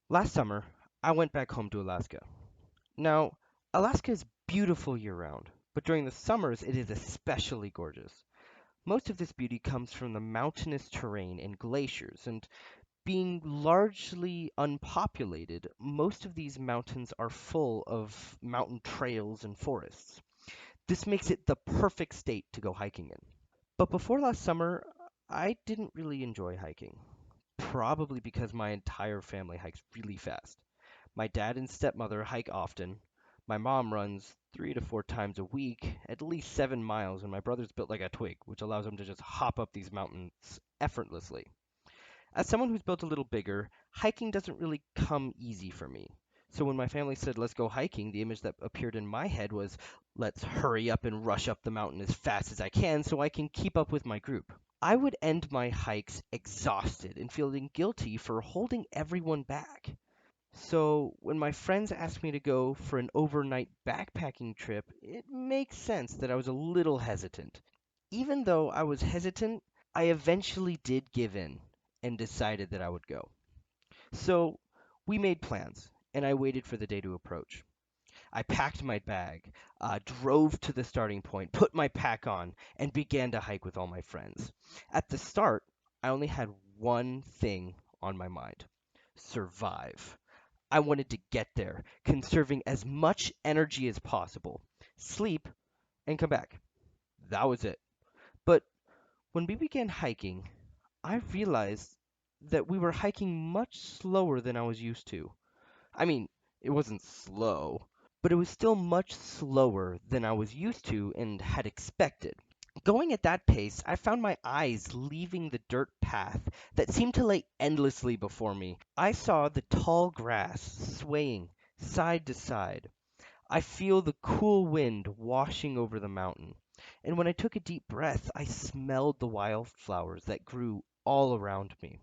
Last summer, I went back home to Alaska. Now, Alaska is beautiful year round, but during the summers it is especially gorgeous. Most of this beauty comes from the mountainous terrain and glaciers, and being largely unpopulated, most of these mountains are full of mountain trails and forests. This makes it the perfect state to go hiking in. But before last summer, I didn't really enjoy hiking. Probably because my entire family hikes really fast. My dad and stepmother hike often. My mom runs 3 to 4 times a week, at least 7 miles, and my brother's built like a twig, which allows him to just hop up these mountains effortlessly. As someone who's built a little bigger, hiking doesn't really come easy for me. So when my family said, let's go hiking, the image that appeared in my head was, let's hurry up and rush up the mountain as fast as I can so I can keep up with my group. I would end my hikes exhausted and feeling guilty for holding everyone back. So when my friends asked me to go for an overnight backpacking trip, it makes sense that I was a little hesitant. Even though I was hesitant, I eventually did give in and decided that I would go. So we made plans, and I waited for the day to approach. I packed my bag, drove to the starting point, put my pack on, and began to hike with all my friends. At the start, I only had one thing on my mind: survive. I wanted to get there, conserving as much energy as possible, sleep, and come back. That was it. But when we began hiking, I realized that we were hiking much slower than I was used to. I mean, it wasn't slow, but it was still much slower than I was used to and had expected. Going at that pace, I found my eyes leaving the dirt path that seemed to lay endlessly before me. I saw the tall grass swaying side to side. I feel the cool wind washing over the mountain. And when I took a deep breath, I smelled the wildflowers that grew all around me.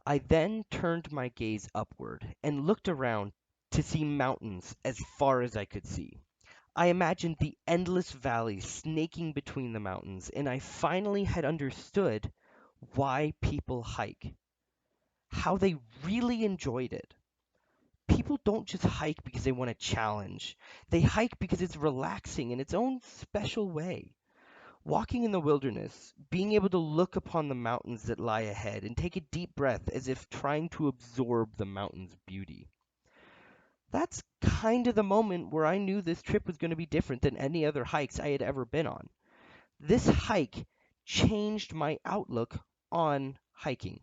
I then turned my gaze upward and looked around to see mountains as far as I could see. I imagined the endless valleys snaking between the mountains, and I finally had understood why people hike, how they really enjoyed it. People don't just hike because they want a challenge. They hike because it's relaxing in its own special way. Walking in the wilderness, being able to look upon the mountains that lie ahead and take a deep breath as if trying to absorb the mountain's beauty. That's kind of the moment where I knew this trip was going to be different than any other hikes I had ever been on. This hike changed my outlook on hiking.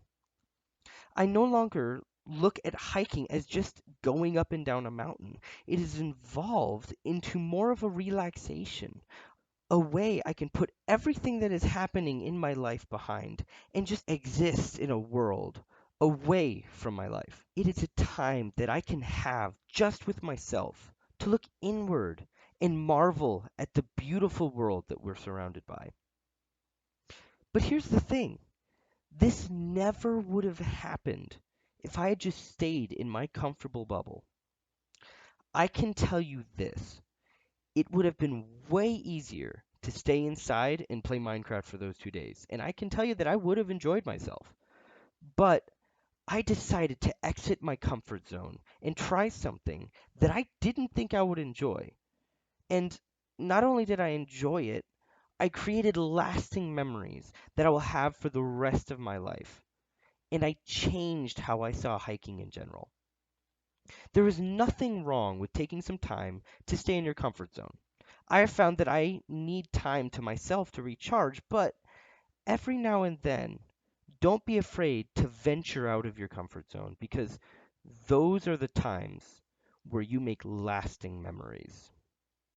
I no longer look at hiking as just going up and down a mountain. It is involved into more of a relaxation, a way I can put everything that is happening in my life behind and just exist in a world away from my life. It is a time that I can have just with myself to look inward and marvel at the beautiful world that we're surrounded by. But here's the thing: this never would have happened if I had just stayed in my comfortable bubble. I can tell you this: it would have been way easier to stay inside and play Minecraft for those 2 days. And I can tell you that I would have enjoyed myself. But I decided to exit my comfort zone and try something that I didn't think I would enjoy. And not only did I enjoy it, I created lasting memories that I will have for the rest of my life. And I changed how I saw hiking in general. There is nothing wrong with taking some time to stay in your comfort zone. I have found that I need time to myself to recharge, but every now and then, don't be afraid to venture out of your comfort zone because those are the times where you make lasting memories.